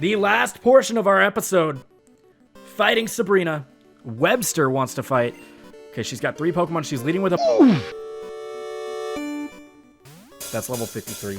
The last portion of our episode, fighting Sabrina. Webster wants to fight. Okay, she's got 3 Pokemon. She's leading with a... That's level 53.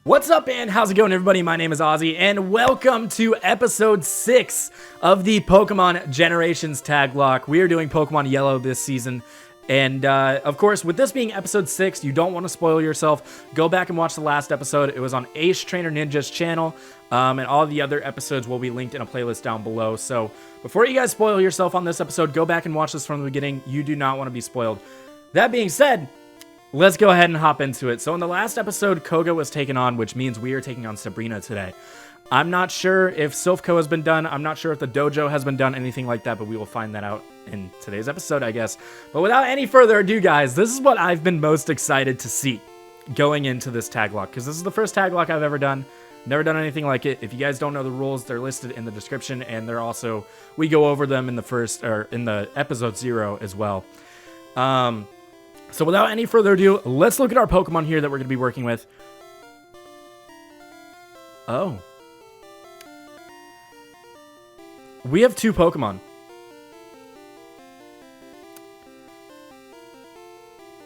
What's up, and how's it going, everybody? My name is Auzi, and welcome to episode 6 of the Pokemon Generations Taglocke. We are doing Pokemon Yellow this season, and of course, with this being episode 6, you don't want to spoil yourself. Go back and watch the last episode. It was on acetrainerninja's channel, and all the other episodes will be linked in a playlist down below. So before you guys spoil yourself on this episode, go back and watch this from the beginning. You do not want to be spoiled. That being said, let's go ahead and hop into it. So in the last episode, Koga was taken on, which means we are taking on Sabrina today. I'm not sure if Silphco has been done. I'm not sure if the dojo has been done, anything like that, but we will find that out in today's episode, I guess. But without any further ado, guys, this is what I've been most excited to see going into this Taglocke, because this is the first Taglocke I've ever done. Never done anything like it. If you guys don't know the rules, they're listed in the description, and they're also, we go over them in the first, or in the episode 0 as well. So without any further ado, let's look at our Pokemon here that we're going to be working with. Oh. We have 2 Pokemon.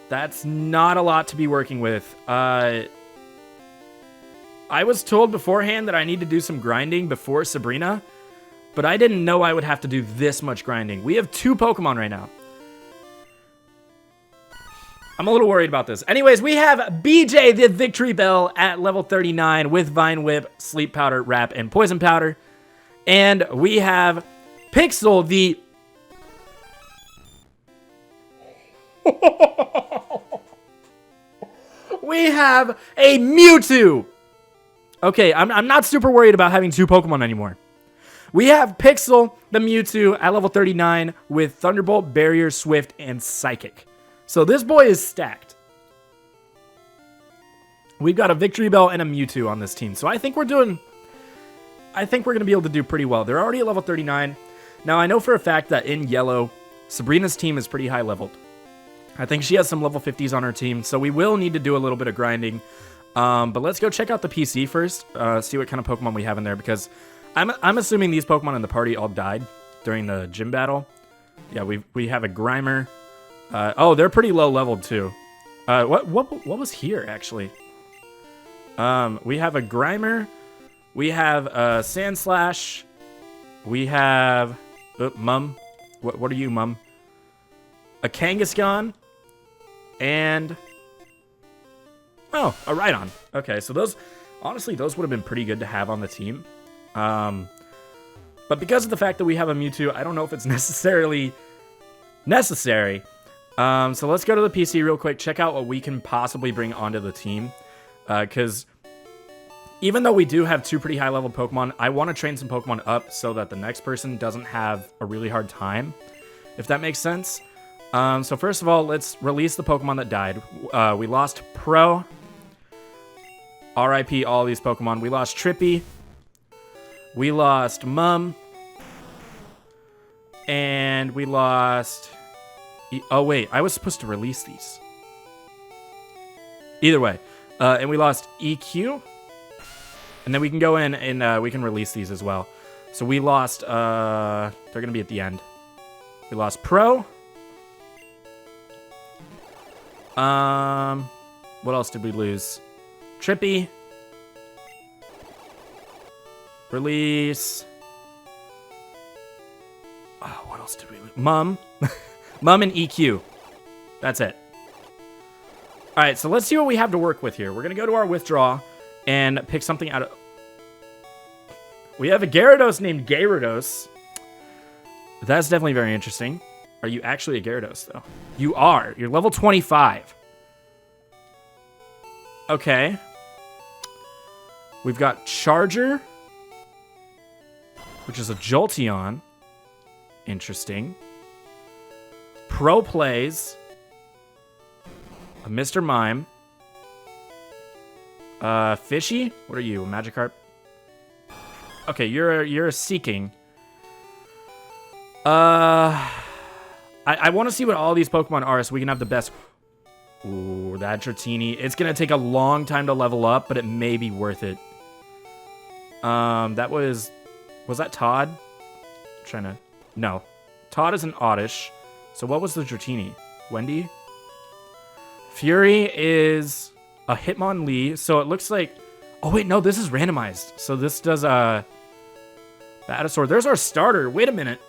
That's not a lot to be working with. I was told beforehand that I need to do some grinding before Sabrina, but I didn't know I would have to do this much grinding. We have 2 Pokemon right now. I'm a little worried about this. Anyways, we have BJ, the Victory Bell, at level 39 with Vine Whip, Sleep Powder, Wrap, and Poison Powder. And we have Pixel, the... We have a Mewtwo! Okay, I'm not super worried about having 2 Pokemon anymore. We have Pixel, the Mewtwo, at level 39 with Thunderbolt, Barrier, Swift, and Psychic. So this boy is stacked. We've got a Victory Bell and a Mewtwo on this team. So I think we're going to be able to do pretty well. They're already at level 39. Now, I know for a fact that in Yellow, Sabrina's team is pretty high leveled. I think she has some level 50s on her team. So we will need to do a little bit of grinding. But let's go check out the PC first. See what kind of Pokemon we have in there. Because I'm assuming these Pokemon in the party all died during the gym battle. Yeah, we have a Grimer. Oh, they're pretty low leveled too. What was here actually? We have a Grimer, we have a Sandslash, we have Mum. What are you, Mum? A Kangaskhan, and a Rhydon. Okay, so those honestly those would have been pretty good to have on the team. But because of the fact that we have a Mewtwo, I don't know if it's necessarily necessary. So let's go to the PC real quick, check out what we can possibly bring onto the team. Because even though we do have 2 pretty high level Pokemon, I want to train some Pokemon up so that the next person doesn't have a really hard time, if that makes sense. So first of all, let's release the Pokemon that died. We lost Pro. RIP all these Pokemon. We lost Trippy. We lost Mum. And we lost... Oh, wait. I was supposed to release these. Either way. And we lost EQ. And then we can go in and we can release these as well. So we lost... they're going to be at the end. We lost Pro. What else did we lose? Trippy. Release. Oh, what else did we lose? Mum. Mum and EQ. That's it. Alright, so let's see what we have to work with here. We're going to go to our withdraw and pick something out of... We have a Gyarados named Gyarados. That's definitely very interesting. Are you actually a Gyarados, though? You are. You're level 25. Okay. We've got Charger, which is a Jolteon. Interesting. Pro plays a Mr. Mime. Fishy? What are you, a Magikarp? Okay, you're a Seeking. I want to see what all these Pokemon are so we can have the best. Ooh, that Dratini. It's going to take a long time to level up, but it may be worth it. That was that Todd? No. Todd is an Oddish. So what was the Dratini? Wendy? Fury is a Hitmonlee. So it looks like... Oh, wait, no, this is randomized. So this does, Venusaur. There's our starter. Wait a minute.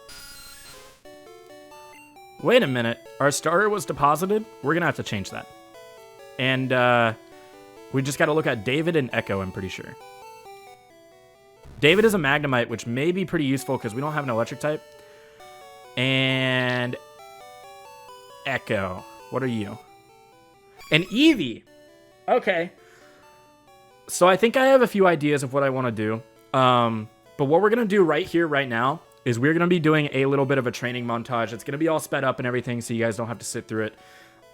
Our starter was deposited. We're going to have to change that. And, we just got to look at David and Echo, I'm pretty sure. David is a Magnemite, which may be pretty useful because we don't have an electric type. And Echo. What are you? An Eevee. Okay. So I think I have a few ideas of what I want to do. But what we're going to do right here, right now, is we're going to be doing a little bit of a training montage. It's going to be all sped up and everything, so you guys don't have to sit through it.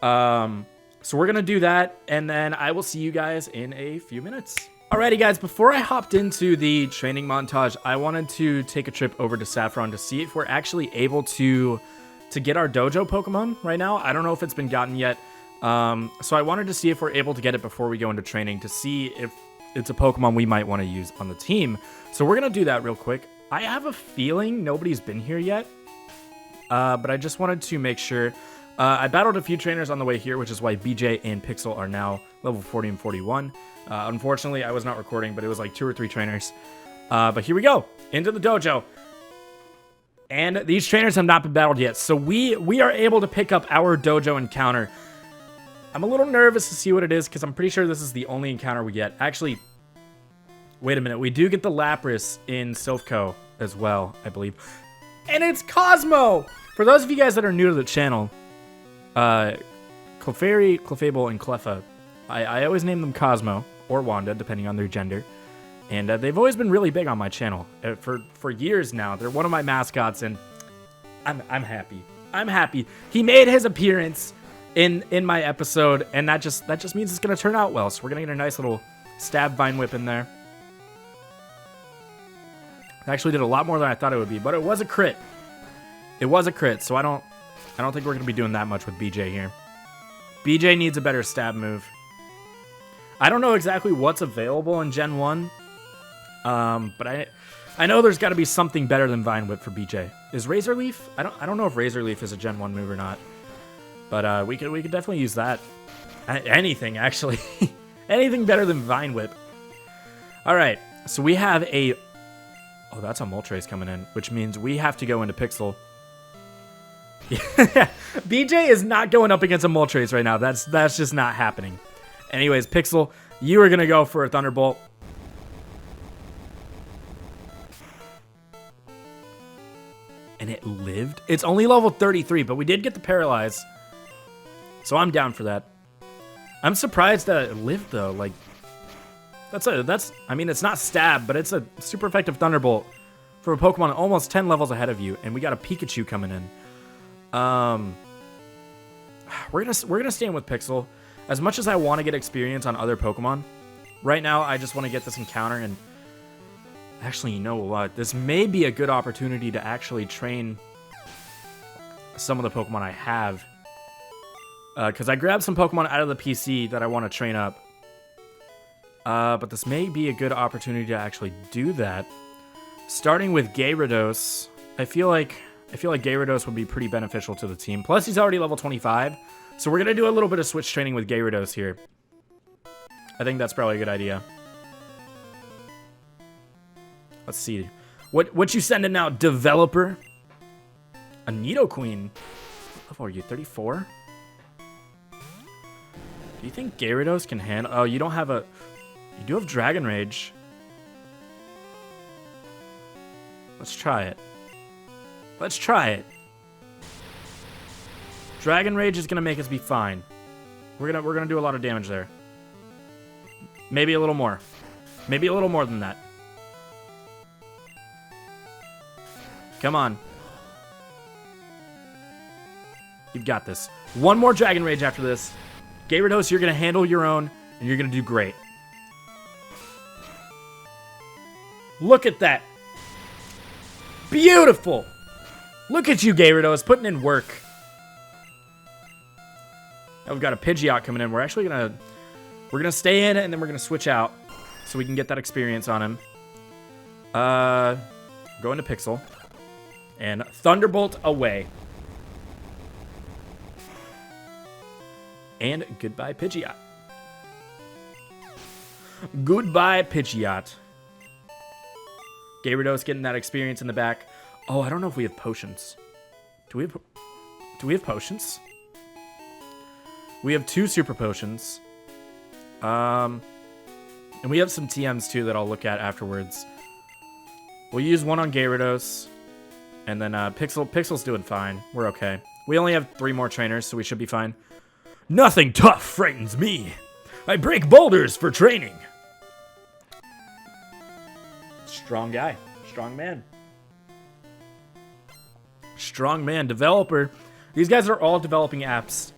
So we're going to do that, and then I will see you guys in a few minutes. Alrighty, guys, before I hopped into the training montage, I wanted to take a trip over to Saffron to see if we're actually able to get our dojo Pokemon right now. I don't know if it's been gotten yet. So I wanted to see if we're able to get it before we go into training to see if it's a Pokemon we might want to use on the team. So we're going to do that real quick. I have a feeling nobody's been here yet, but I just wanted to make sure. I battled a few trainers on the way here, which is why BJ and Pixel are now level 40 and 41. Unfortunately, I was not recording, but it was like 2 or 3 trainers. But here we go, into the dojo. And these trainers have not been battled yet, so we are able to pick up our dojo encounter. I'm a little nervous to see what it is, because I'm pretty sure this is the only encounter we get. Actually, wait a minute. We do get the Lapras in Silphco as well, I believe. And it's Cosmo! For those of you guys that are new to the channel, Clefairy, Clefable, and Cleffa, I always name them Cosmo, or Wanda, depending on their gender. And they've always been really big on my channel. For years now. They're one of my mascots, and I'm happy. I'm happy. He made his appearance in my episode, and that just means it's gonna turn out well. So we're gonna get a nice little stab Vine Whip in there. It actually did a lot more than I thought it would be, but it was a crit. It was a crit, so I don't think we're gonna be doing that much with BJ here. BJ needs a better stab move. I don't know exactly what's available in Gen 1, but I know there's got to be something better than Vine Whip for BJ. Is Razor Leaf? I don't know if Razor Leaf is a Gen 1 move or not. But we could definitely use that. Anything, actually. Anything better than Vine Whip. Alright, so we have a... Oh, that's a Moltres coming in, which means we have to go into Pixel. BJ is not going up against a Moltres right now. That's just not happening. Anyways, Pixel, you are going to go for a Thunderbolt. And it lived? It's only level 33, but we did get the Paralyze. So I'm down for that. I'm surprised that it lived though. Like, I mean, it's not stab, but it's a super effective Thunderbolt for a Pokemon almost 10 levels ahead of you, and we got a Pikachu coming in. We're gonna stand with Pixel. As much as I want to get experience on other Pokemon, right now I just want to get this encounter. And actually, you know what? This may be a good opportunity to actually train some of the Pokemon I have. Because I grabbed some Pokemon out of the PC that I want to train up. But this may be a good opportunity to actually do that. Starting with Gyarados, I feel like Gyarados would be pretty beneficial to the team. Plus, he's already level 25. So we're going to do a little bit of switch training with Gyarados here. I think that's probably a good idea. Let's see. What you sending out, developer? A Nidoqueen. What level are you, 34? Do you think Gyarados can handle... Oh, you don't have a... You do have Dragon Rage. Let's try it. Let's try it. Dragon Rage is gonna make us be fine. We're gonna do a lot of damage there. Maybe a little more. Maybe a little more than that. Come on. You've got this. One more Dragon Rage after this. Gyarados, you're gonna handle your own, and you're gonna do great. Look at that. Beautiful. Look at you, Gyarados, putting in work. We've got a Pidgeot coming in. We're actually gonna stay in and then we're gonna switch out so we can get that experience on him. Go into Pixel and Thunderbolt away. And goodbye, Pidgeot. Goodbye, Pidgeot. Gyarados getting that experience in the back. Oh, I don't know if we have potions. Do we have potions? We have 2 super potions. And we have some TMs too that I'll look at afterwards. We'll use one on Gyarados. And then Pixel's doing fine. We're okay. We only have 3 more trainers, so we should be fine. Nothing tough frightens me. I break boulders for training. Strong guy. Strong man. Strong man. Developer. These guys are all developing apps.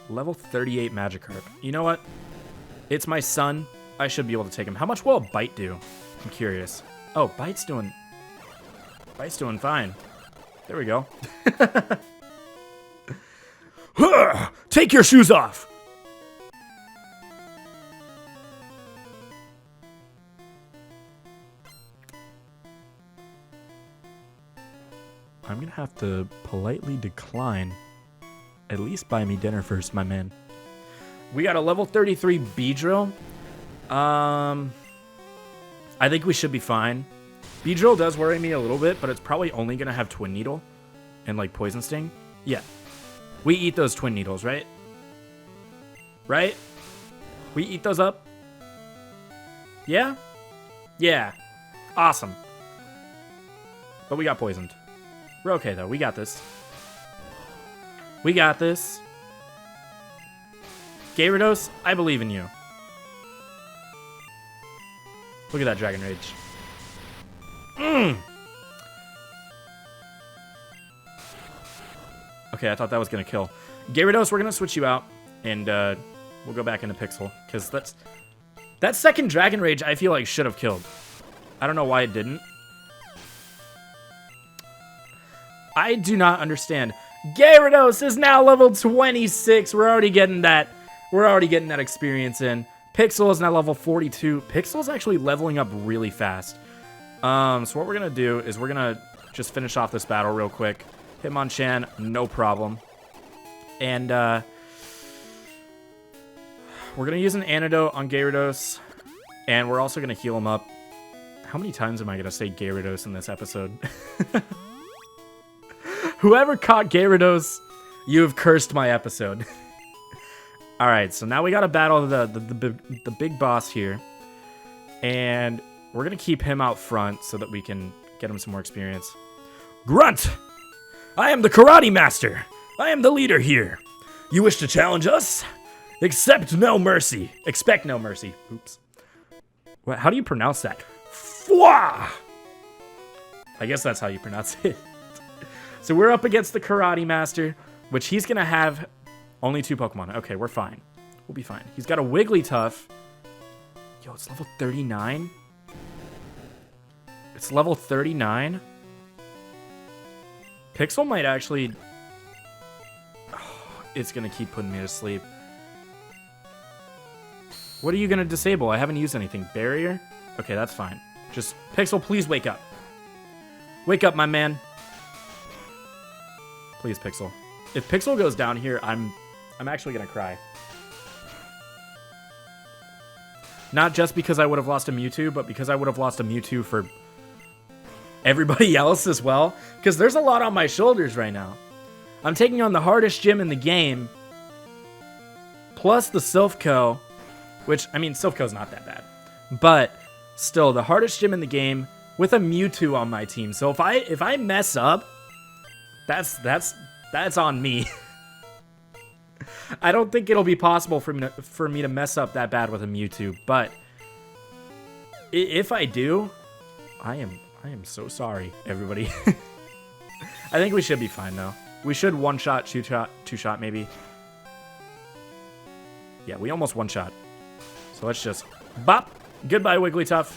Level 38 Magikarp. You know what? It's my son. I should be able to take him. How much will a Bite do? I'm curious. Oh, Bite's doing fine. There we go. Take your shoes off. I'm gonna have to politely decline. At least buy me dinner first, my man. We got a level 33 Beedrill. I think we should be fine. Beedrill does worry me a little bit, but it's probably only gonna have Twin Needle and like Poison Sting. Yeah. We eat those Twin Needles, right? Right? We eat those up? Yeah? Yeah. Awesome. But we got poisoned. We're okay, though. We got this. We got this. Gyarados, I believe in you. Look at that Dragon Rage. Okay, I thought that was going to kill. Gyarados, we're going to switch you out. And we'll go back into Pixel. Because that second Dragon Rage, I feel like, should have killed. I don't know why it didn't. I do not understand. Gyarados is now level 26. We're already getting that. We're already getting that experience in. Pixel is now level 42. Pixel's actually leveling up really fast. So what we're gonna do is we're gonna just finish off this battle real quick. Hitmonchan, no problem. And we're gonna use an antidote on Gyarados, and we're also gonna heal him up. How many times am I gonna say Gyarados in this episode? Whoever caught Gyarados, you have cursed my episode. All right, so now we got to battle the big boss here, and we're gonna keep him out front so that we can get him some more experience. Grunt! I am the Karate Master. I am the leader here. You wish to challenge us? Expect no mercy. Expect no mercy. Oops. What? How do you pronounce that? Fwa! I guess that's how you pronounce it. So we're up against the Karate Master, which he's going to have only 2 Pokemon. Okay, we're fine. We'll be fine. He's got a Wigglytuff. Yo, it's level 39? It's level 39? Pixel might actually... Oh, it's going to keep putting me to sleep. What are you going to disable? I haven't used anything. Barrier? Okay, that's fine. Just, Pixel, please wake up. Wake up, my man. Please, Pixel. If Pixel goes down here, I'm actually gonna cry. Not just because I would have lost a Mewtwo, but because I would have lost a Mewtwo for everybody else as well. Because there's a lot on my shoulders right now. I'm taking on the hardest gym in the game, plus the Silphco, which, I mean, Silphco's not that bad. But still, the hardest gym in the game with a Mewtwo on my team. So if I mess up, that's on me. I don't think it'll be possible for me to mess up that bad with a Mewtwo, but if I do, I am so sorry, everybody. I think we should be fine though. We should one-shot, two-shot maybe. Yeah, we almost one-shot. So let's just bop. Goodbye, Wigglytuff.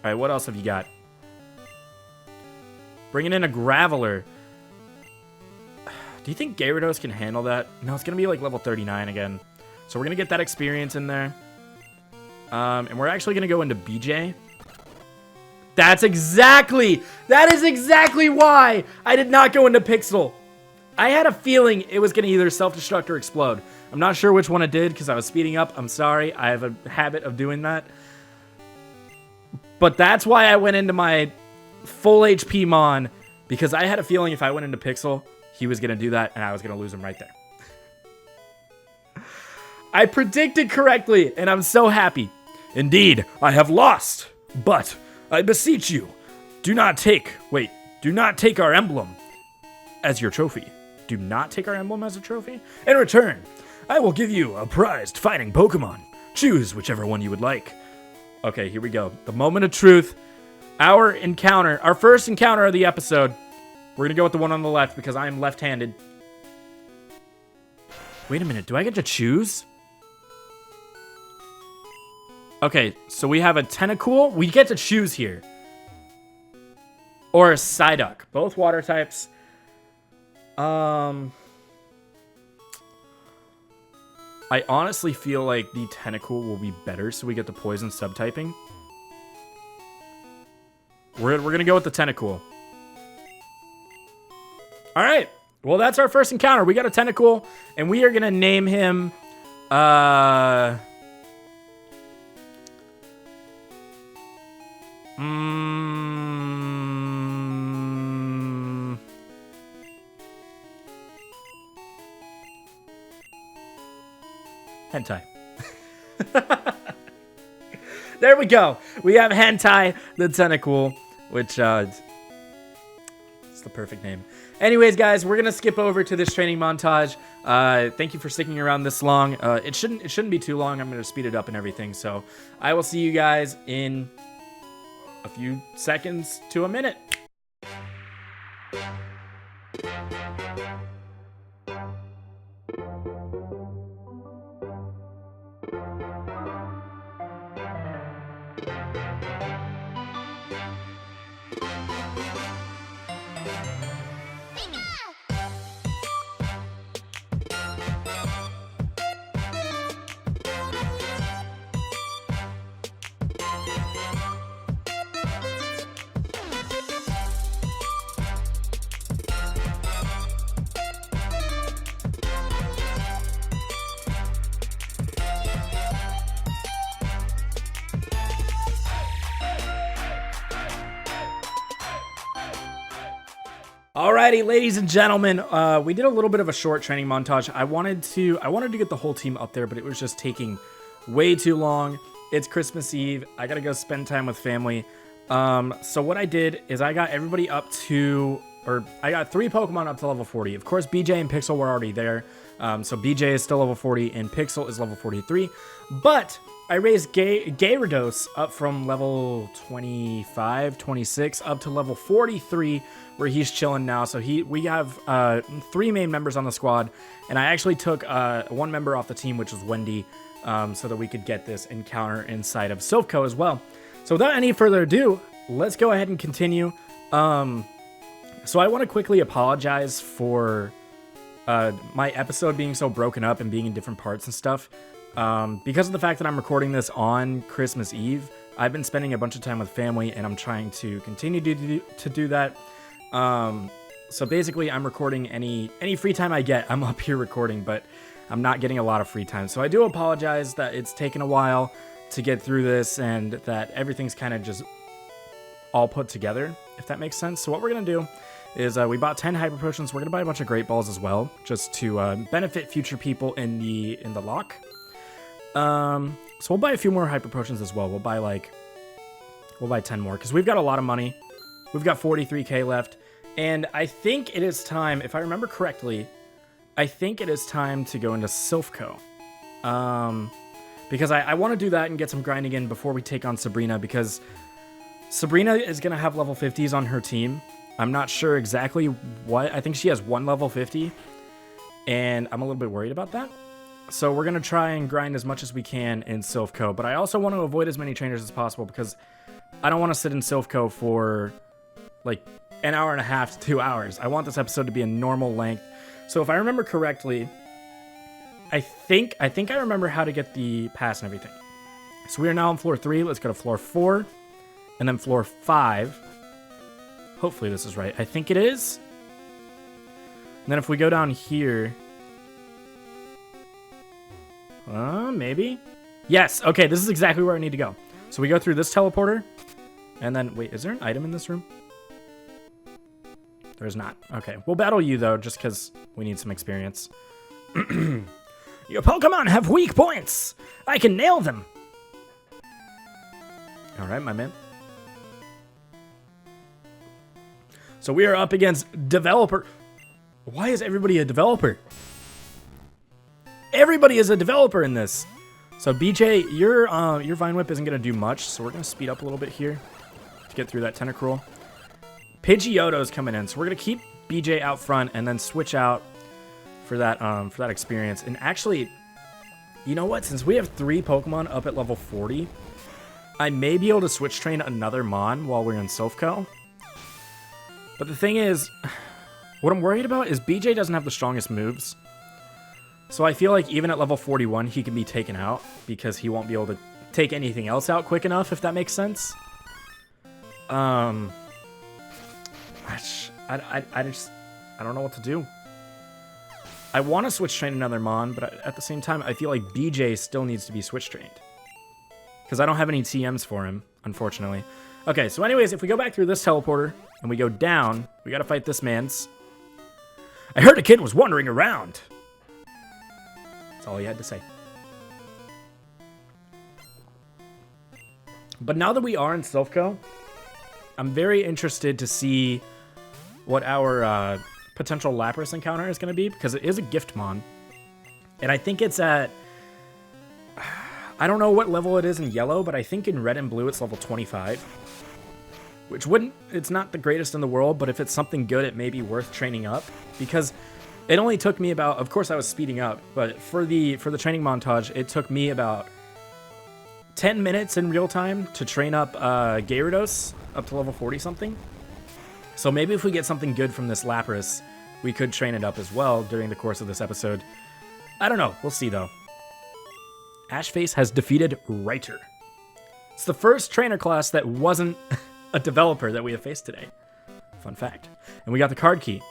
All right, what else have you got? Bringing in a Graveler. Do you think Gyarados can handle that? No, it's going to be like level 39 again. So we're going to get that experience in there. And we're actually going to go into BJ. That is exactly why I did not go into Pixel. I had a feeling it was going to either self-destruct or explode. I'm not sure which one it did because I was speeding up. I'm sorry. I have a habit of doing that. But that's why I went into my full HP Mon, because I had a feeling if I went into Pixel, he was going to do that and I was going to lose him right there. I predicted correctly and I'm so happy. Indeed, I have lost, but I beseech you, do not take our emblem as your trophy. Do not take our emblem as a trophy. In return, I will give you a prized fighting Pokemon. Choose whichever one you would like. Okay, here we go. The moment of truth. Our first encounter of the episode. We're going to go with the one on the left because I am left-handed. Wait a minute, do I get to choose? Okay, so we have a Tentacool. We get to choose here. Or a Psyduck. Both water types. I honestly feel like the Tentacool will be better, so we get the Poison subtyping. We're going to go with the Tentacool. Alright, well that's our first encounter. We got a Tentacool, and we are going to name him... Hentai. There we go. We have Hentai, the Tentacool, which it's the perfect name. Anyways, guys, we're gonna skip over to this training montage. Thank you for sticking around this long. It shouldn't be too long. I'm gonna speed it up and everything. So I will see you guys in a few seconds to a minute. Alrighty, ladies and gentlemen, we did a little bit of a short training montage. I wanted to get the whole team up there, but it was just taking way too long. It's Christmas Eve. I gotta go spend time with family. So what I did is I got everybody up to, or I got 3 Pokemon up to level 40. Of course, BJ and Pixel were already there. So BJ is still level 40 and Pixel is level 43. But I raised Gyarados up from level 25, 26 up to level 43, where he's chilling now. So we have 3 main members on the squad, and I actually took 1 member off the team, which was Wendy, so that we could get this encounter inside of Silph as well. So without any further ado, let's go ahead and continue. So I want to quickly apologize for my episode being so broken up and being in different parts and stuff. Because of the fact that I'm recording this on Christmas Eve, I've been spending a bunch of time with family, and I'm trying to continue to do that. So basically, I'm recording any free time I get. I'm up here recording, but I'm not getting a lot of free time. So I do apologize that it's taken a while to get through this, and that everything's kind of just all put together, if that makes sense. So what we're going to do is we bought 10 Hyper Potions. We're going to buy a bunch of Great Balls as well, just to benefit future people in the lock. So we'll buy a few more Hyper Potions as well. We'll buy 10 more, because we've got a lot of money. We've got 43k left, and I think it is time, if I remember correctly, I think it is time to go into Silph. Because I want to do that and get some grinding in before we take on SABRINA, because SABRINA is going to have level 50s on her team. I'm not sure exactly what. I think she has 1 level 50, and I'm a little bit worried about that. So we're going to try and grind as much as we can in Silph, but I also want to avoid as many trainers as possible, because I don't want to sit in Silph for like an hour and a half to 2 hours. I want this episode to be a normal length So if I remember correctly, I think I remember how to get the pass and everything. So we are now on floor 3. Let's go to floor 4 and then floor 5. Hopefully this is right. I think it is. And then if we go down here, maybe. Yes. Okay. This is exactly where I need to go. So we go through this teleporter and then wait, is there an item in this room? There's not. Okay. We'll battle you though, just because we need some experience. Your Pokemon have weak points. I can nail them. All right, my man. So we are up against developer. Why is everybody a developer? Everybody is a developer in this. So BJ, your Vine Whip isn't gonna do much, so we're gonna speed up a little bit here to get through that Tentacruel. Pidgeotto's coming in, so we're gonna keep BJ out front and then switch out for that experience. And actually, you know what? Since we have 3 Pokemon up at level 40, I may be able to switch train another Mon while we're in Silph. But the thing is, what I'm worried about is BJ doesn't have the strongest moves. So I feel like even at level 41, he can be taken out because he won't be able to take anything else out quick enough, if that makes sense. I don't know what to do. I want to switch train another Mon, but at the same time, I feel like BJ still needs to be switch trained. Because I don't have any TMs for him, unfortunately. Okay, so anyways, if we go back through this teleporter and we go down, we got to fight this man's. I heard a kid was wandering around. That's all he had to say. But now that we are in Silph, I'm very interested to see what our potential Lapras encounter is going to be, because it is a gift Mon. And I think it's at... I don't know what level it is in yellow, but I think in red and blue it's level 25. Which wouldn't... It's not the greatest in the world, but if it's something good, it may be worth training up. Because it only took me about... Of course I was speeding up, but for the training montage, it took me about 10 minutes in real time to train up Gyarados up to level 40 something. So maybe if we get something good from this Lapras, we could train it up as well during the course of this episode. I don't know. We'll see, though. Ashface has defeated Writer. It's the first trainer class that wasn't a developer that we have faced today. Fun fact. And we got the card key.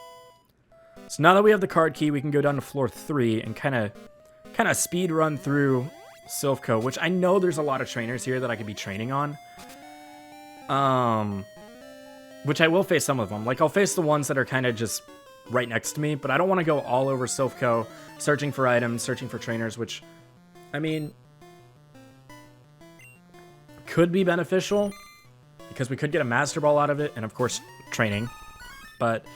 So now that we have the card key, we can go down to floor 3 and kind of speed run through Silph, which I know there's a lot of trainers here that I could be training on. Which I will face some of them. Like, I'll face the ones that are kind of just right next to me, but I don't want to go all over Silph, searching for items, searching for trainers, which, I mean, could be beneficial, because we could get a Master Ball out of it, and of course, training, but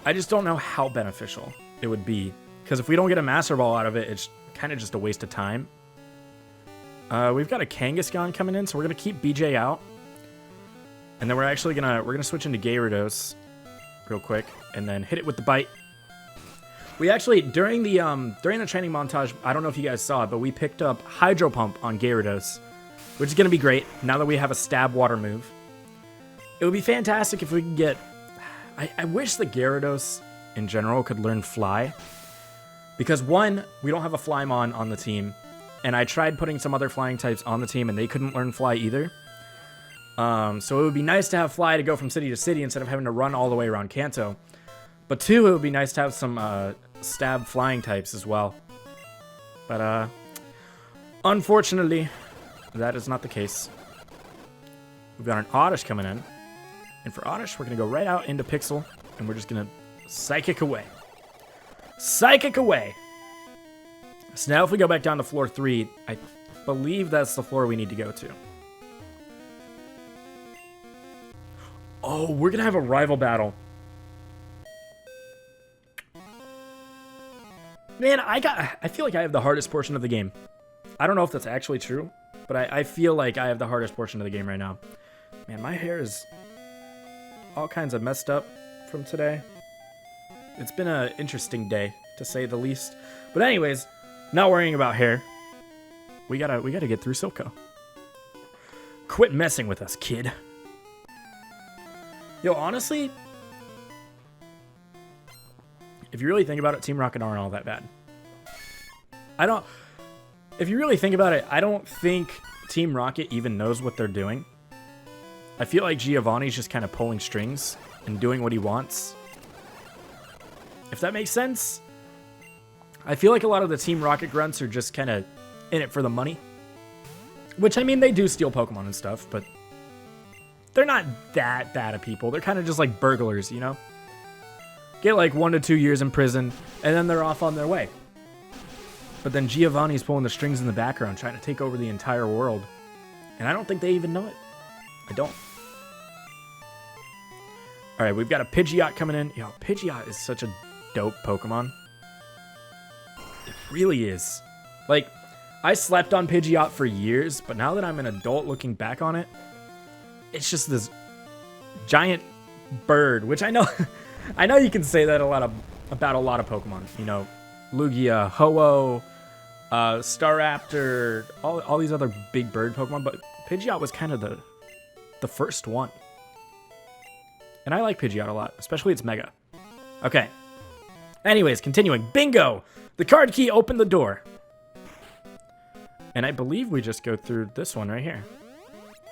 I just don't know how beneficial it would be, because if we don't get a Master Ball out of it, it's kind of just a waste of time. We've got a Kangaskhan coming in, so we're going to keep BJ out. And then we're actually gonna switch into Gyarados real quick and then hit it with the bite. We actually during the training montage, I don't know if you guys saw it, but we picked up Hydro Pump on Gyarados, which is gonna be great now that we have a stab water move. It would be fantastic if we could get... I wish the Gyarados in general could learn Fly. Because one, we don't have a Flymon on the team. And I tried putting some other flying types on the team and they couldn't learn Fly either. So it would be nice to have Fly to go from city to city instead of having to run all the way around Kanto. But two, it would be nice to have some stab flying types as well. But unfortunately, that is not the case. We've got an Oddish coming in. And for Oddish, we're going to go right out into Pixel. And we're just going to Psychic away. Psychic away! So now if we go back down to floor 3, I believe that's the floor we need to go to. Oh, we're going to have a rival battle. Man, I feel like I have the hardest portion of the game. I don't know if that's actually true, but I feel like I have the hardest portion of the game right now. Man, my hair is all kinds of messed up from today. It's been an interesting day, to say the least. But anyways, not worrying about hair. We gotta get through Silph. Quit messing with us, kid. Yo, honestly, if you really think about it, Team Rocket aren't all that bad. If you really think about it, I don't think Team Rocket even knows what they're doing. I feel like Giovanni's just kind of pulling strings and doing what he wants. If that makes sense. I feel like a lot of the Team Rocket grunts are just kind of in it for the money. Which, I mean, they do steal Pokemon and stuff, but they're not that bad of people. They're kind of just like burglars, you know? Get like 1 to 2 years in prison, and then they're off on their way. But then Giovanni's pulling the strings in the background, trying to take over the entire world. And I don't think they even know it. I don't. Alright, we've got a Pidgeot coming in. Yo, Pidgeot is such a dope Pokemon. It really is. Like, I slept on Pidgeot for years, but now that I'm an adult looking back on it, it's just this giant bird, which I know I know you can say that about a lot of Pokemon. You know, Lugia, Ho-Oh, Staraptor, all these other big bird Pokemon, but Pidgeot was kind of the first one. And I like Pidgeot a lot, especially its Mega. Okay. Anyways, continuing. Bingo! The card key opened the door. And I believe we just go through this one right here.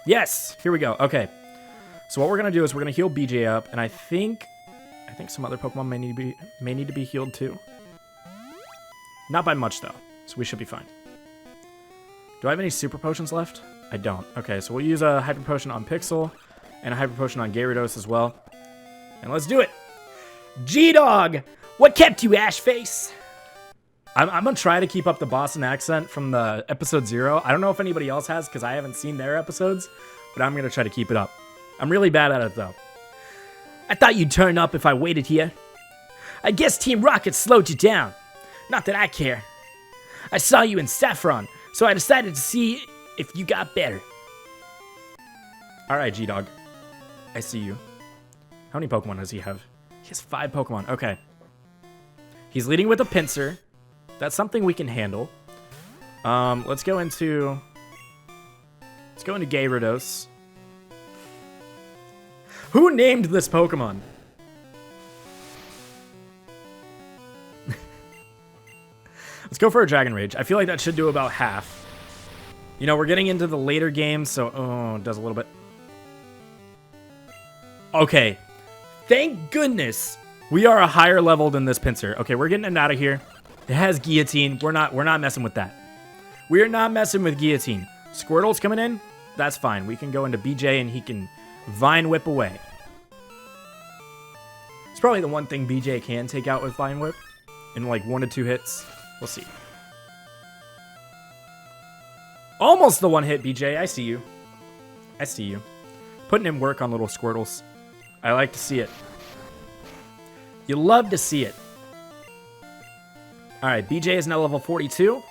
Yes! Here we go. Okay. So what we're going to do is we're going to heal BJ up, and I think some other Pokemon may need to be healed too. Not by much, though, so we should be fine. Do I have any Super Potions left? I don't. Okay, so we'll use a Hyper Potion on Pixel and a Hyper Potion on Gyarados as well. And let's do it! G-Dog! What kept you, Ashface? I'm going to try to keep up the Boston accent from the episode 0. I don't know if anybody else has, because I haven't seen their episodes, but I'm going to try to keep it up. I'm really bad at it, though. I thought you'd turn up if I waited here. I guess Team Rocket slowed you down. Not that I care. I saw you in Saffron, so I decided to see if you got better. Alright, G-Dog. I see you. How many Pokemon does he have? He has 5 Pokemon. Okay. He's leading with a Pinsir. That's something we can handle. Let's go into Gyarados. Who named this Pokemon? Let's go for a Dragon Rage. I feel like that should do about half. You know, we're getting into the later games, so... Oh, it does a little bit. Okay. Thank goodness we are a higher level than this Pinsir. Okay, we're getting it out of here. It has Guillotine. We're not messing with that. We are not messing with Guillotine. Squirtle's coming in. That's fine. We can go into BJ and he can Vine Whip away. It's probably the one thing BJ can take out with Vine Whip in like 1 to 2 hits. We'll see. Almost the one hit, BJ. I see you. I see you. Putting in work on little Squirtles. I like to see it. You love to see it. Alright, BJ is now level 42.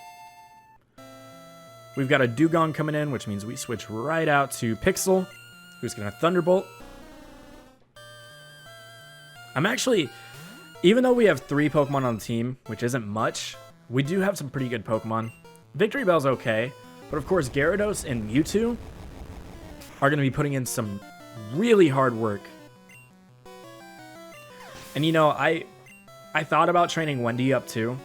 We've got a Dugong coming in, which means we switch right out to Pixel, who's going to Thunderbolt. I'm actually, even though we have 3 Pokemon on the team, which isn't much, we do have some pretty good Pokemon. Victory Bell's okay, but of course Gyarados and Mewtwo are going to be putting in some really hard work. And you know, I thought about training Wendy up too,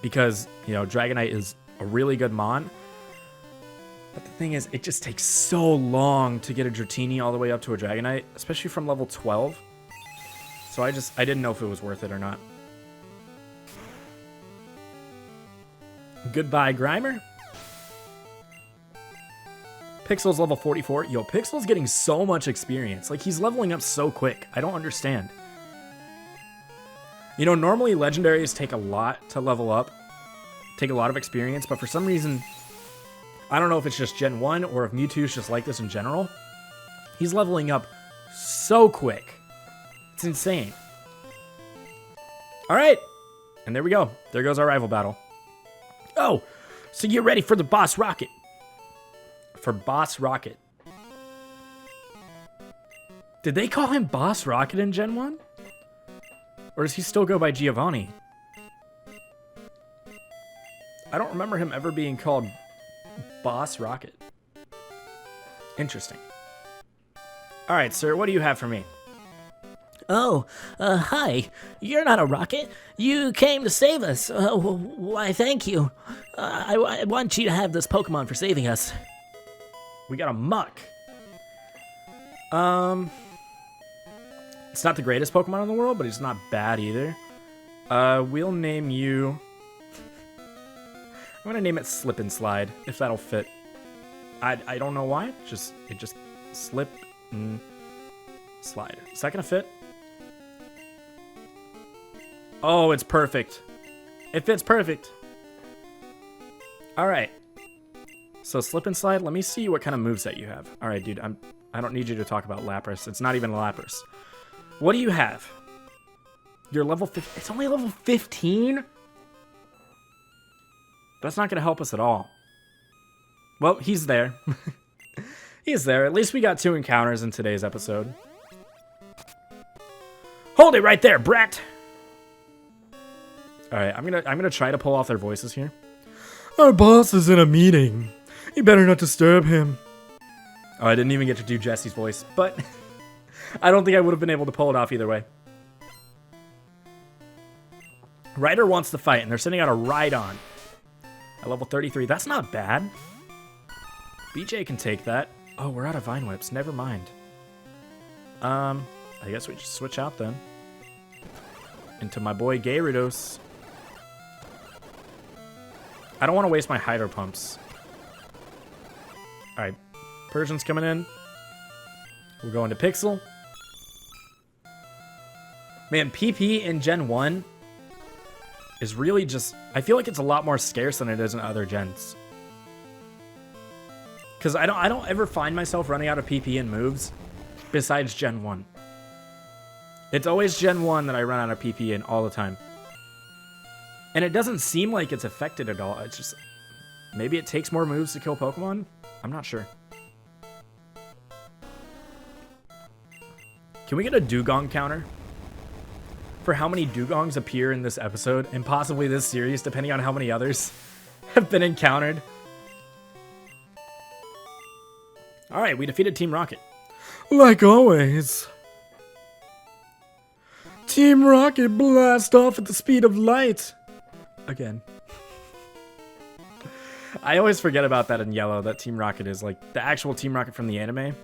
because, you know, Dragonite is a really good Mon. But the thing is, it just takes so long to get a Dratini all the way up to a Dragonite, especially from level 12. So I didn't know if it was worth it or not. Goodbye, Grimer. Pixel's level 44. Yo, Pixel's getting so much experience. Like, he's leveling up so quick. I don't understand. You know, normally legendaries take a lot to level up. Take a lot of experience, but for some reason, I don't know if it's just Gen 1 or if Mewtwo's just like this in general. He's leveling up so quick. It's insane. Alright. And there we go. There goes our rival battle. Oh, so you're ready for the Boss Rocket. For Boss Rocket. Did they call him Boss Rocket in Gen 1? Or does he still go by Giovanni? I don't remember him ever being called Boss Rocket. Interesting. Alright, sir, what do you have for me? Oh, hi. You're not a rocket. You came to save us. Why, thank you. I want you to have this Pokemon for saving us. We got a Muck. It's not the greatest Pokemon in the world, but it's not bad either. We'll name you... I'm gonna name it Slip and Slide, if that'll fit. I don't know why. It just slip and slide. Is that gonna fit? Oh, it's perfect. It fits perfect. All right. So Slip and Slide. Let me see what kind of moveset you have. All right, dude. I don't need you to talk about Lapras. It's not even a Lapras. What do you have? You're level 15. It's only level 15? That's not going to help us at all. Well, he's there. He's there. At least we got 2 encounters in today's episode. Hold it right there, brat! Alright, I'm gonna try to pull off their voices here. Our boss is in a meeting. You better not disturb him. Oh, I didn't even get to do Jesse's voice, but I don't think I would have been able to pull it off either way. Ryder wants to fight, and they're sending out a Rhydon. At level 33. That's not bad. BJ can take that. Oh, we're out of Vine Whips. Never mind. I guess we just switch out then. Into my boy Gyarados. I don't want to waste my Hydro Pumps. Alright. Persian's coming in. We're going to Pixel. Man, PP in Gen 1 is really just... I feel like it's a lot more scarce than it is in other gens. Because I don't ever find myself running out of PP and moves besides Gen 1. It's always Gen 1 that I run out of PP in all the time. And it doesn't seem like it's affected at all. It's just... Maybe it takes more moves to kill Pokemon? I'm not sure. Can we get a Dugong counter? For how many Dugongs appear in this episode, and possibly this series, depending on how many others have been encountered. Alright, we defeated Team Rocket. Like always. Team Rocket blast off at the speed of light. Again. I always forget about that in Yellow, that Team Rocket is like the actual Team Rocket from the anime.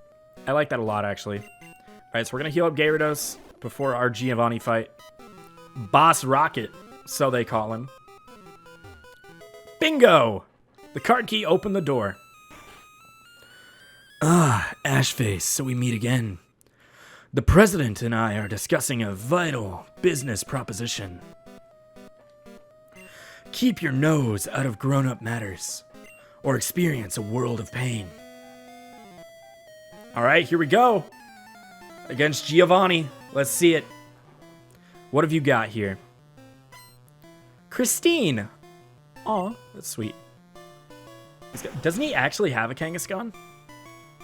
I like that a lot, actually. Alright, so we're going to heal up Gyarados before our Giovanni fight. Boss Rocket, so they call him. Bingo! The card key opened the door. Ah, Ashface, so we meet again. The president and I are discussing a vital business proposition. Keep your nose out of grown-up matters, or experience a world of pain. Alright, here we go. Against Giovanni. Let's see it. What have you got here? Christine. Aw, that's sweet. Doesn't he actually have a Kangaskhan?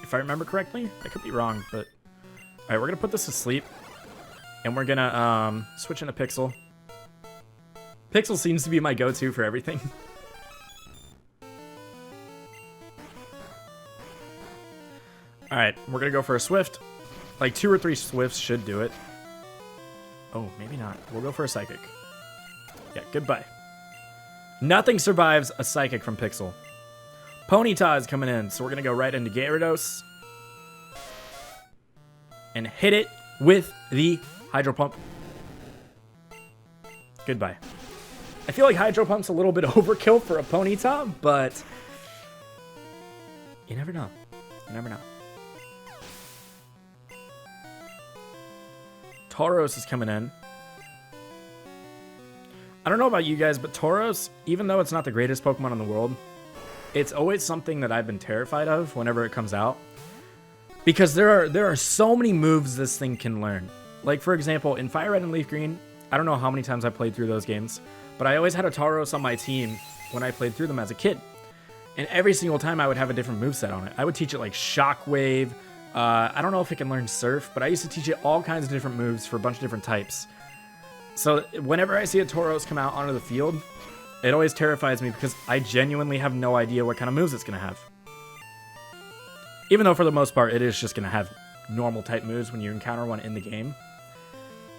If I remember correctly? I could be wrong, but... Alright, we're gonna put this to sleep. And we're gonna, switch into Pixel. Pixel seems to be my go-to for everything. Alright, we're gonna go for a Swift. Like 2 or 3 Swifts should do it. Oh, maybe not. We'll go for a Psychic. Yeah, goodbye. Nothing survives a Psychic from Pixel. Ponyta is coming in, so we're going to go right into Gyarados. And hit it with the Hydro Pump. Goodbye. I feel like Hydro Pump's a little bit overkill for a Ponyta, but... You never know. You never know. Tauros is coming in. I don't know about you guys, but Tauros, even though it's not the greatest Pokemon in the world, it's always something that I've been terrified of whenever it comes out. Because there are so many moves this thing can learn. Like, for example, in Fire Red and Leaf Green, I don't know how many times I played through those games, but I always had a Tauros on my team when I played through them as a kid. And every single time I would have a different moveset on it. I would teach it like Shockwave. I don't know if it can learn Surf, but I used to teach it all kinds of different moves for a bunch of different types. So whenever I see a Tauros come out onto the field, it always terrifies me because I genuinely have no idea what kind of moves it's going to have. Even though for the most part, it is just going to have normal type moves when you encounter one in the game.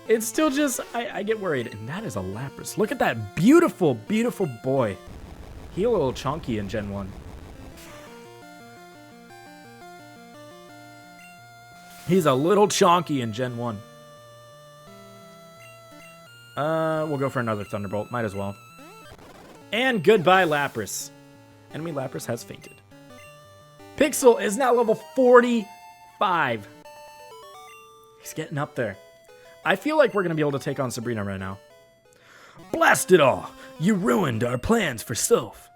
It's still just, I get worried. And that is a Lapras. Look at that beautiful, beautiful boy. He a little chunky in Gen 1. He's a little chonky in Gen 1. We'll go for another Thunderbolt. Might as well. And goodbye, Lapras. Enemy Lapras has fainted. Pixel is now level 45. He's getting up there. I feel like we're going to be able to take on Sabrina right now. Blast it all! You ruined our plans for Soph.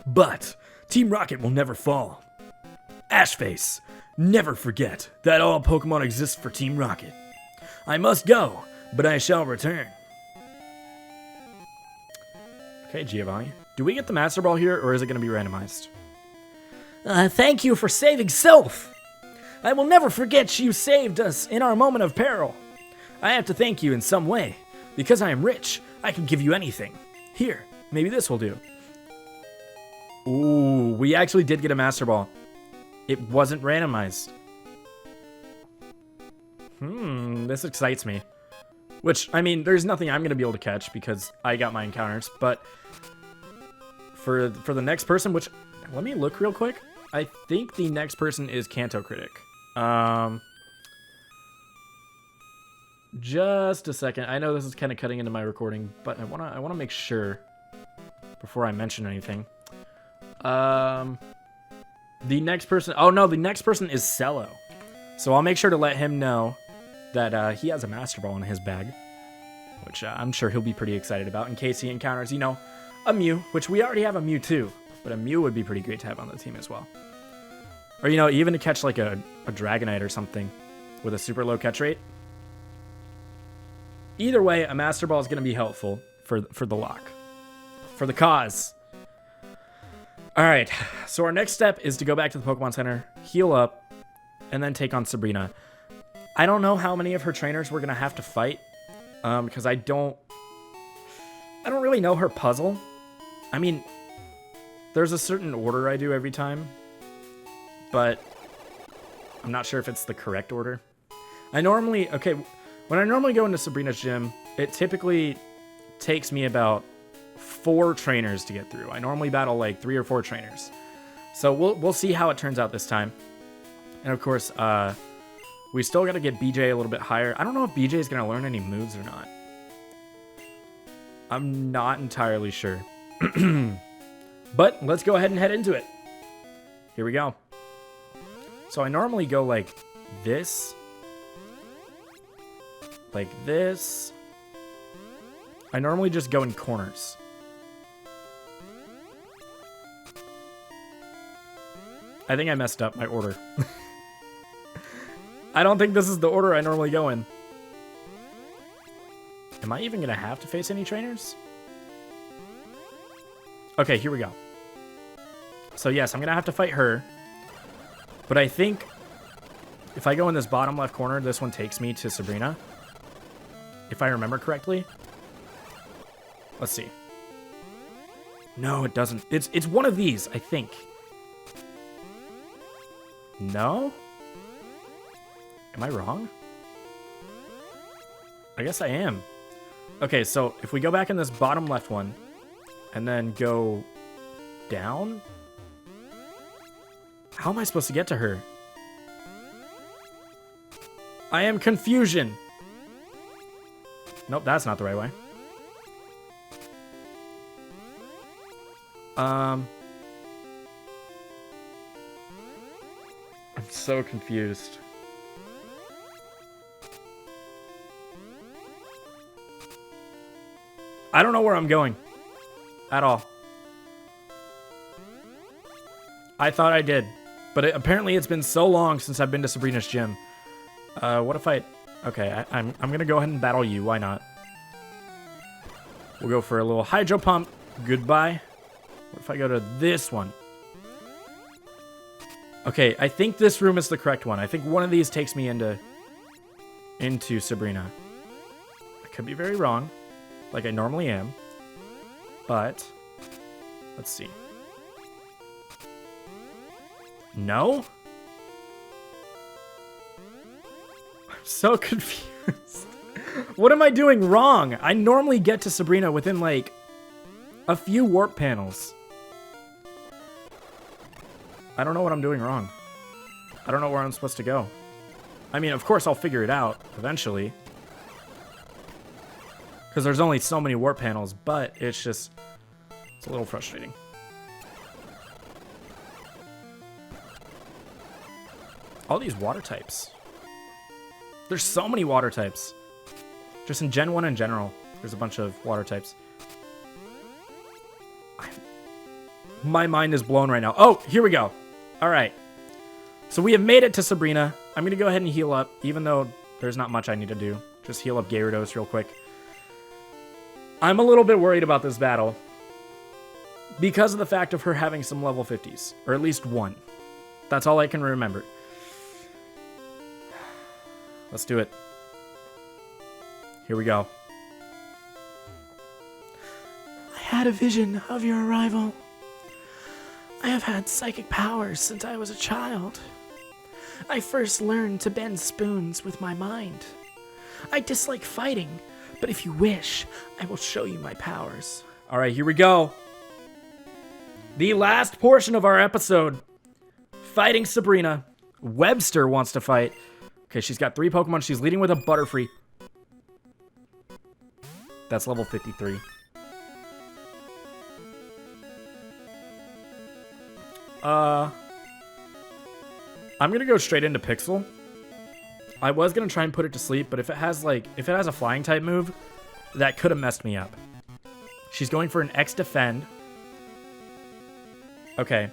But Team Rocket will never fall. Ashface, never forget that all Pokemon exist for Team Rocket. I must go, but I shall return. Okay, Giovanni. Do we get the Master Ball here, or is it going to be randomized? Thank you for saving Soph. I will never forget you saved us in our moment of peril. I have to thank you in some way. Because I am rich, I can give you anything. Here, maybe this will do. Ooh, we actually did get a Master Ball. It wasn't randomized. This excites me. Which, I mean, there's nothing I'm going to be able to catch because I got my encounters. But for the next person, which, let me look real quick. I think the next person is Kanto Critic. Just a second. I know this is kind of cutting into my recording, but I wanna make sure before I mention anything. The next person. Oh no, the next person is Cello. So I'll make sure to let him know that he has a Master Ball in his bag, which I'm sure he'll be pretty excited about in case he encounters, you know, a Mew, which we already have a Mewtwo, but a Mew would be pretty great to have on the team as well. Or, you know, even to catch like a Dragonite or something with a super low catch rate. Either way, a Master Ball is going to be helpful for the lock. For the cause. Alright, so our next step is to go back to the Pokemon Center, heal up, and then take on Sabrina. I don't know how many of her trainers we're going to have to fight, because I don't really know her puzzle. I mean, there's a certain order I do every time, but I'm not sure if it's the correct order. When I normally go into Sabrina's gym, it typically takes me about 4 trainers to get through. I normally battle like 3 or 4 trainers. So we'll see how it turns out this time. And of course, we still got to get BJ a little bit higher. I don't know if BJ is going to learn any moves or not. I'm not entirely sure. But let's go ahead and head into it. Here we go. So I normally go like this. Like this. I normally just go in corners. I think I messed up my order. I don't think this is the order I normally go in. Am I even going to have to face any trainers? Okay, here we go. So yes, I'm going to have to fight her. But I think if I go in this bottom left corner, this one takes me to Sabrina. If I remember correctly. Let's see. No, it doesn't. It's one of these, I think. No? Am I wrong? I guess I am. Okay, so if we go back in this bottom left one and then go down? How am I supposed to get to her? I am confusion. Nope, that's not the right way. I'm so confused. I don't know where I'm going at all. I thought I did, but apparently it's been so long since I've been to Sabrina's gym. What if I... Okay, I'm gonna go ahead and battle you. Why not? We'll go for a little Hydro Pump. Goodbye. What if I go to this one? Okay, I think this room is the correct one. I think one of these takes me into Sabrina. I could be very wrong, like I normally am. But let's see. No? I'm so confused. What am I doing wrong? I normally get to Sabrina within, like, a few warp panels. I don't know what I'm doing wrong. I don't know where I'm supposed to go. I mean, of course I'll figure it out eventually. Because there's only so many warp panels, but it's a little frustrating. All these water types. There's so many water types. Just in Gen 1 in general, there's a bunch of water types. My mind is blown right now. Oh, here we go. All right. So we have made it to Sabrina. I'm going to go ahead and heal up, even though there's not much I need to do. Just heal up Gyarados real quick. I'm a little bit worried about this battle because of the fact of her having some level 50s, or at least one. That's all I can remember. Let's do it. Here we go. I had a vision of your arrival. I have had psychic powers since I was a child. I first learned to bend spoons with my mind. I dislike fighting, but if you wish, I will show you my powers. All right, here we go. The last portion of our episode. Fighting Sabrina. Webster wants to fight. Okay, she's got 3 Pokemon. She's leading with a Butterfree. That's level 53. I'm gonna go straight into Pixel. I was gonna try and put it to sleep, but if it has a flying type move, that could have messed me up. She's going for an X defend. Okay.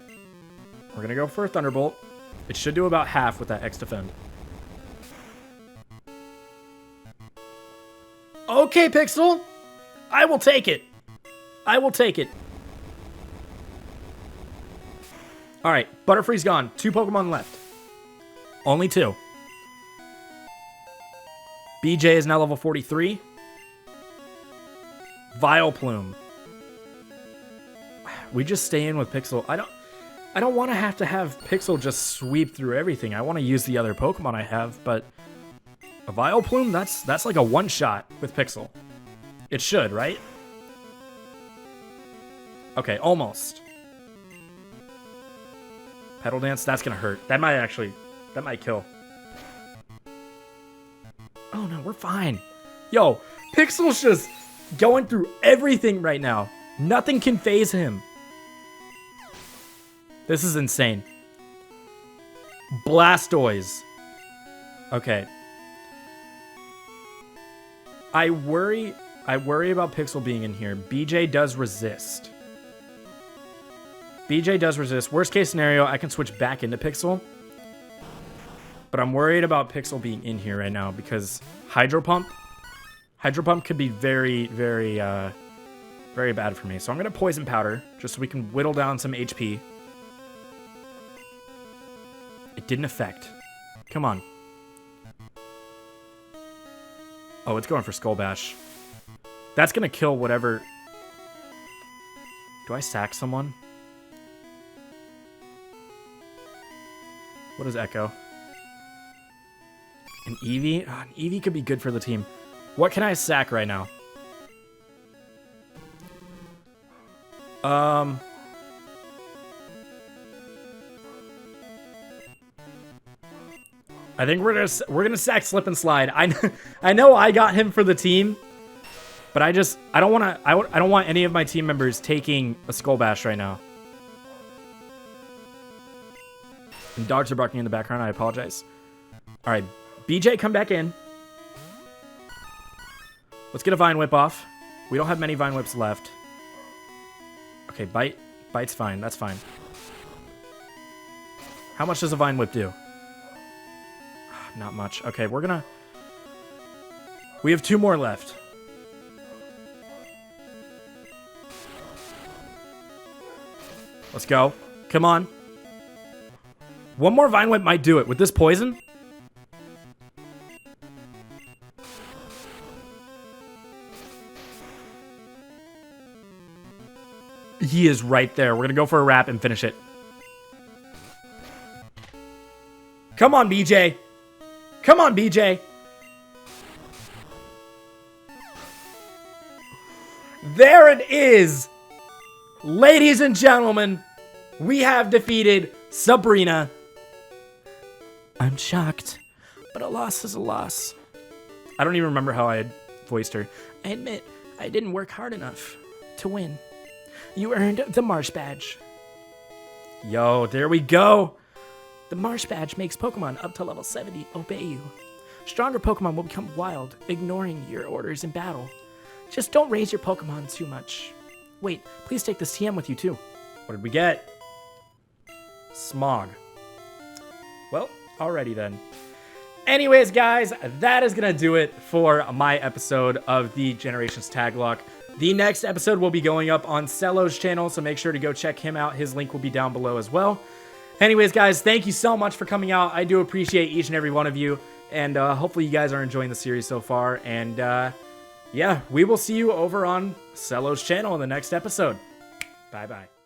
We're gonna go for a Thunderbolt. It should do about half with that X defend. Okay, Pixel. I will take it. I will take it. All right, Butterfree's gone. 2 Pokemon left. Only 2. BJ is now level 43. Vileplume. We just stay in with Pixel. I don't want to have Pixel just sweep through everything. I want to use the other Pokemon I have, but a Vileplume, that's like a one-shot with Pixel. It should, right? Okay, almost. Petal Dance, that's gonna hurt. That might kill. Oh no, we're fine. Yo, Pixel's just going through everything right now. Nothing can phase him. This is insane. Blastoise. Okay. I worry about Pixel being in here. BJ does resist. BJ does resist. Worst case scenario, I can switch back into Pixel. But I'm worried about Pixel being in here right now because Hydro Pump could be very, very, very bad for me. So I'm going to Poison Powder just so we can whittle down some HP. It didn't affect. Come on. Oh, it's going for Skull Bash. That's going to kill whatever. Do I sack someone? What is Echo? An Eevee? Oh, an Eevee could be good for the team. What can I sack right now? I think we're gonna sack Slip and Slide. I know I got him for the team, but I don't want any of my team members taking a Skull Bash right now. And dogs are barking in the background. I apologize. All right, BJ, come back in. Let's get a Vine Whip off. We don't have many Vine Whips left. Okay, Bite's fine. That's fine. How much does a Vine Whip do? Not much. Okay, we have 2 more left. Let's go. Come on. One more Vine Whip might do it. With this poison? He is right there. We're going to go for a wrap and finish it. Come on, BJ. Come on, BJ. there it is. Ladies and gentlemen, we have defeated SABRINA. I'm shocked, but a loss is a loss. I don't even remember how I had voiced her. I admit, I didn't work hard enough to win. You earned the Marsh Badge. Yo, there we go. The Marsh Badge makes Pokemon up to level 70 obey you. Stronger Pokemon will become wild, ignoring your orders in battle. Just don't raise your Pokemon too much. Wait, please take this TM with you too. What did we get? Smog. Well, alrighty then. Anyways, guys, that is going to do it for my episode of the Generations Taglocke. The next episode will be going up on Celo's channel, so make sure to go check him out. His link will be down below as well. Anyways, guys, thank you so much for coming out. I do appreciate each and every one of you, and hopefully you guys are enjoying the series so far. And yeah, we will see you over on Celo's channel in the next episode. Bye-bye.